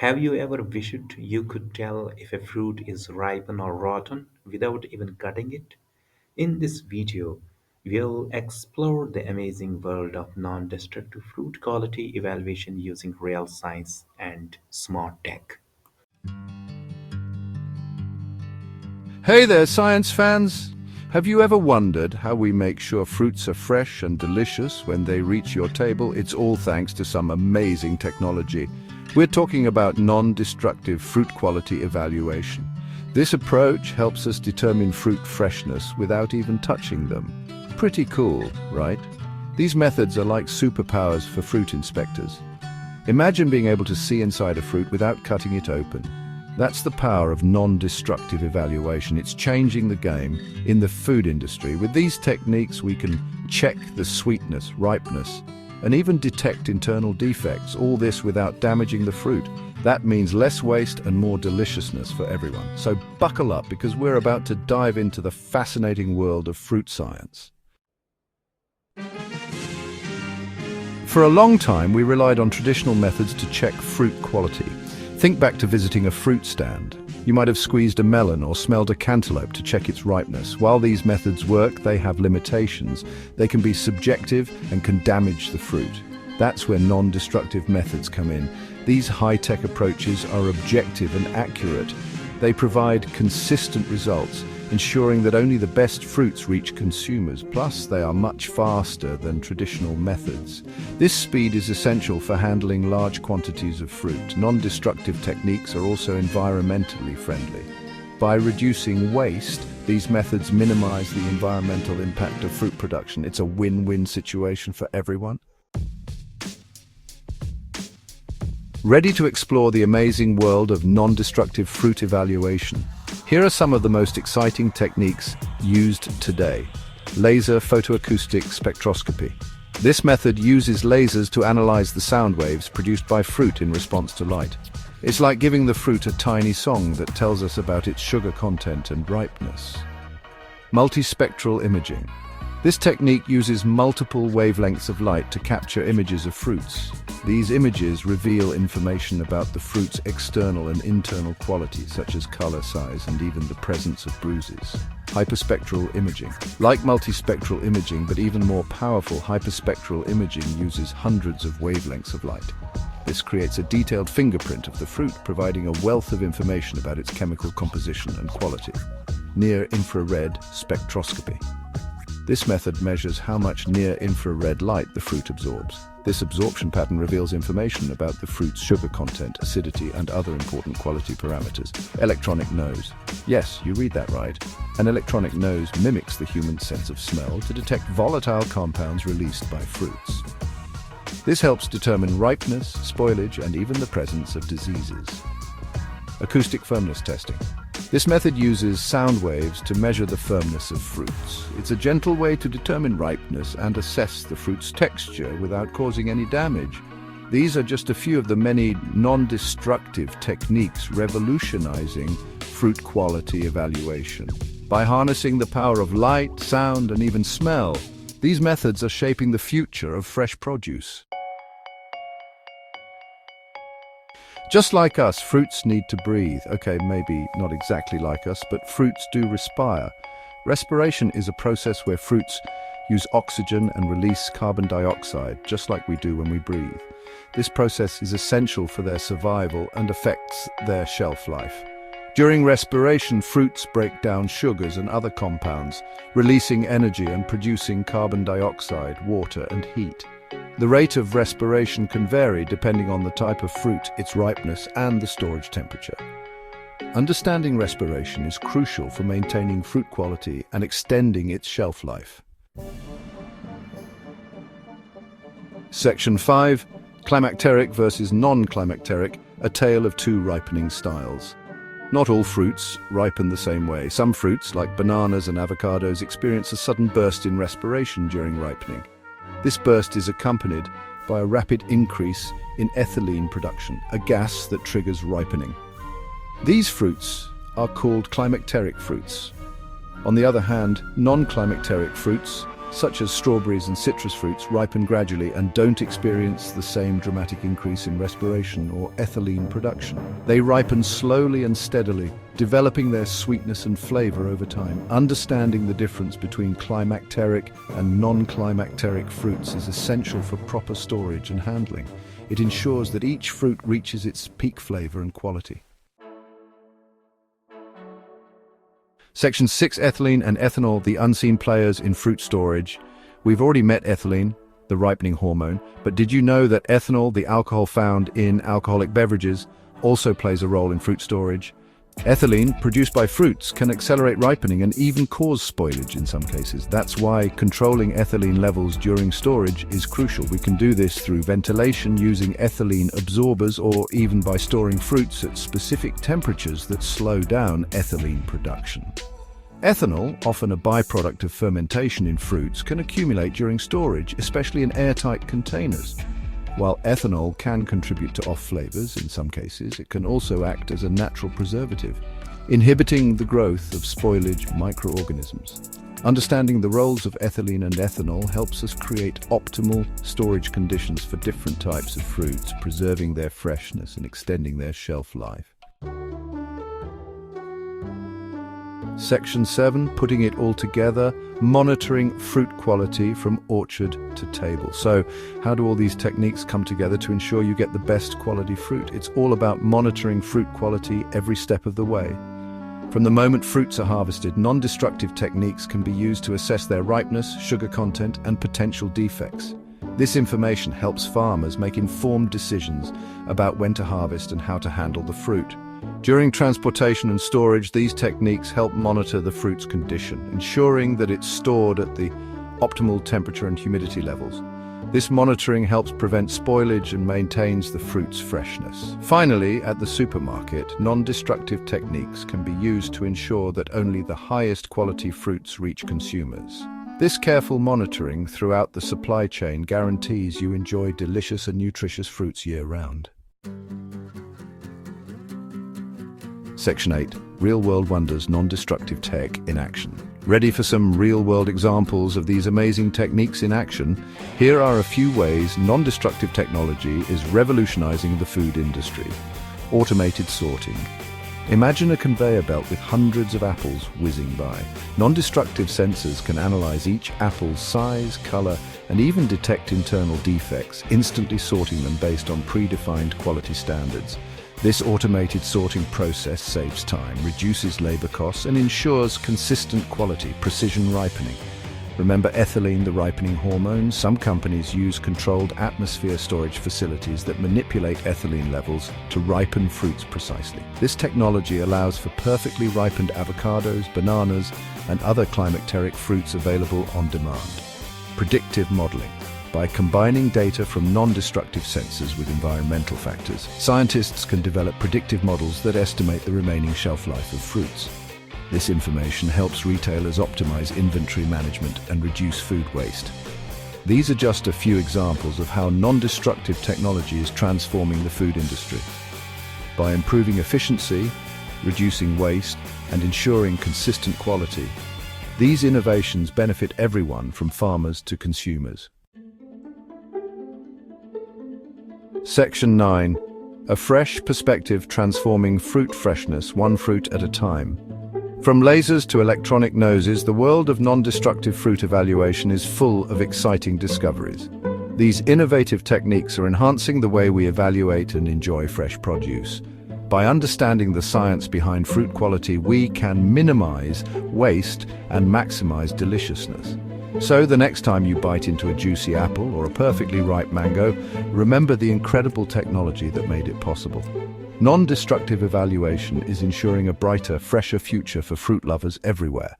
Have you ever wished you could tell if a fruit is ripen or rotten without even cutting it? In this video, we'll explore the amazing world of non-destructive fruit quality evaluation using real science and smart tech. Hey there, science fans! Have you ever wondered how we make sure fruits are fresh and delicious when they reach your table? It's all thanks to some amazing technology. We're talking about non-destructive fruit quality evaluation. This approach helps us determine fruit freshness without even touching them. Pretty cool, right? These methods are like superpowers for fruit inspectors. Imagine being able to see inside a fruit without cutting it open. That's the power of non-destructive evaluation. It's changing the game in the food industry. With these techniques, we can check the sweetness, ripeness, and even detect internal defects, all this without damaging the fruit. That means less waste and more deliciousness for everyone. So buckle up, because we're about to dive into the fascinating world of fruit science. For a long time, we relied on traditional methods to check fruit quality. Think back to visiting a fruit stand. You might have squeezed a melon or smelled a cantaloupe to check its ripeness. While these methods work, they have limitations. They can be subjective and can damage the fruit. That's where non-destructive methods come in. These high-tech approaches are objective and accurate. They provide consistent results, ensuring that only the best fruits reach consumers. Plus, they are much faster than traditional methods. This speed is essential for handling large quantities of fruit. Non-destructive techniques are also environmentally friendly. By reducing waste, these methods minimize the environmental impact of fruit production. It's a win-win situation for everyone. Ready to explore the amazing world of non-destructive fruit evaluation? Here are some of the most exciting techniques used today. Laser Photoacoustic Spectroscopy. This method uses lasers to analyze the sound waves produced by fruit in response to light. It's like giving the fruit a tiny song that tells us about its sugar content and ripeness. Multispectral Imaging. This technique uses multiple wavelengths of light to capture images of fruits. These images reveal information about the fruit's external and internal qualities, such as color, size, and even the presence of bruises. Hyperspectral imaging. Like multispectral imaging, but even more powerful, hyperspectral imaging uses hundreds of wavelengths of light. This creates a detailed fingerprint of the fruit, providing a wealth of information about its chemical composition and quality. Near-infrared spectroscopy. This method measures how much near-infrared light the fruit absorbs. This absorption pattern reveals information about the fruit's sugar content, acidity, and other important quality parameters. Electronic nose. Yes, you read that right. An electronic nose mimics the human sense of smell to detect volatile compounds released by fruits. This helps determine ripeness, spoilage, and even the presence of diseases. Acoustic firmness testing. This method uses sound waves to measure the firmness of fruits. It's a gentle way to determine ripeness and assess the fruit's texture without causing any damage. These are just a few of the many non-destructive techniques revolutionizing fruit quality evaluation. By harnessing the power of light, sound, and even smell, these methods are shaping the future of fresh produce. Just like us, fruits need to breathe. Okay, maybe not exactly like us, but fruits do respire. Respiration is a process where fruits use oxygen and release carbon dioxide, just like we do when we breathe. This process is essential for their survival and affects their shelf life. During respiration, fruits break down sugars and other compounds, releasing energy and producing carbon dioxide, water, and heat. The rate of respiration can vary depending on the type of fruit, its ripeness, and the storage temperature. Understanding respiration is crucial for maintaining fruit quality and extending its shelf life. Section 5. Climacteric versus non-climacteric, a tale of two ripening styles. Not all fruits ripen the same way. Some fruits, like bananas and avocados, experience a sudden burst in respiration during ripening. This burst is accompanied by a rapid increase in ethylene production, a gas that triggers ripening. These fruits are called climacteric fruits. On the other hand, non-climacteric fruits such as strawberries and citrus fruits, ripen gradually and don't experience the same dramatic increase in respiration or ethylene production. They ripen slowly and steadily, developing their sweetness and flavor over time. Understanding the difference between climacteric and non-climacteric fruits is essential for proper storage and handling. It ensures that each fruit reaches its peak flavor and quality. Section 6. Ethylene and ethanol, the unseen players in fruit storage. We've already met ethylene, the ripening hormone, but did you know that ethanol, the alcohol found in alcoholic beverages, also plays a role in fruit storage? Ethylene, produced by fruits, can accelerate ripening and even cause spoilage in some cases. That's why controlling ethylene levels during storage is crucial. We can do this through ventilation, using ethylene absorbers, or even by storing fruits at specific temperatures that slow down ethylene production. Ethanol, often a byproduct of fermentation in fruits, can accumulate during storage, especially in airtight containers. While ethanol can contribute to off flavors in some cases, it can also act as a natural preservative, inhibiting the growth of spoilage microorganisms. Understanding the roles of ethylene and ethanol helps us create optimal storage conditions for different types of fruits, preserving their freshness and extending their shelf life. Section 7, putting it all together, monitoring fruit quality from orchard to table. So, how do all these techniques come together to ensure you get the best quality fruit? It's all about monitoring fruit quality every step of the way. From the moment fruits are harvested, non-destructive techniques can be used to assess their ripeness, sugar content, and potential defects. This information helps farmers make informed decisions about when to harvest and how to handle the fruit. During transportation and storage, these techniques help monitor the fruit's condition, ensuring that it's stored at the optimal temperature and humidity levels. This monitoring helps prevent spoilage and maintains the fruit's freshness. Finally, at the supermarket, non-destructive techniques can be used to ensure that only the highest quality fruits reach consumers. This careful monitoring throughout the supply chain guarantees you enjoy delicious and nutritious fruits year-round. Section 8. Real-world wonders, non-destructive tech in action. Ready for some real-world examples of these amazing techniques in action? Here are a few ways non-destructive technology is revolutionizing the food industry. Automated sorting. Imagine a conveyor belt with hundreds of apples whizzing by. Non-destructive sensors can analyze each apple's size, color, and even detect internal defects, instantly sorting them based on predefined quality standards. This automated sorting process saves time, reduces labor costs, and ensures consistent quality, precision ripening. Remember ethylene, the ripening hormone? Some companies use controlled atmosphere storage facilities that manipulate ethylene levels to ripen fruits precisely. This technology allows for perfectly ripened avocados, bananas, and other climacteric fruits available on demand. Predictive modeling. By combining data from non-destructive sensors with environmental factors, scientists can develop predictive models that estimate the remaining shelf life of fruits. This information helps retailers optimize inventory management and reduce food waste. These are just a few examples of how non-destructive technology is transforming the food industry. By improving efficiency, reducing waste, and ensuring consistent quality, these innovations benefit everyone from farmers to consumers. Section 9. A fresh perspective transforming fruit freshness, one fruit at a time. From lasers to electronic noses, the world of non-destructive fruit evaluation is full of exciting discoveries. These innovative techniques are enhancing the way we evaluate and enjoy fresh produce. By understanding the science behind fruit quality, we can minimize waste and maximize deliciousness. So the next time you bite into a juicy apple or a perfectly ripe mango, remember the incredible technology that made it possible. Non-destructive evaluation is ensuring a brighter, fresher future for fruit lovers everywhere.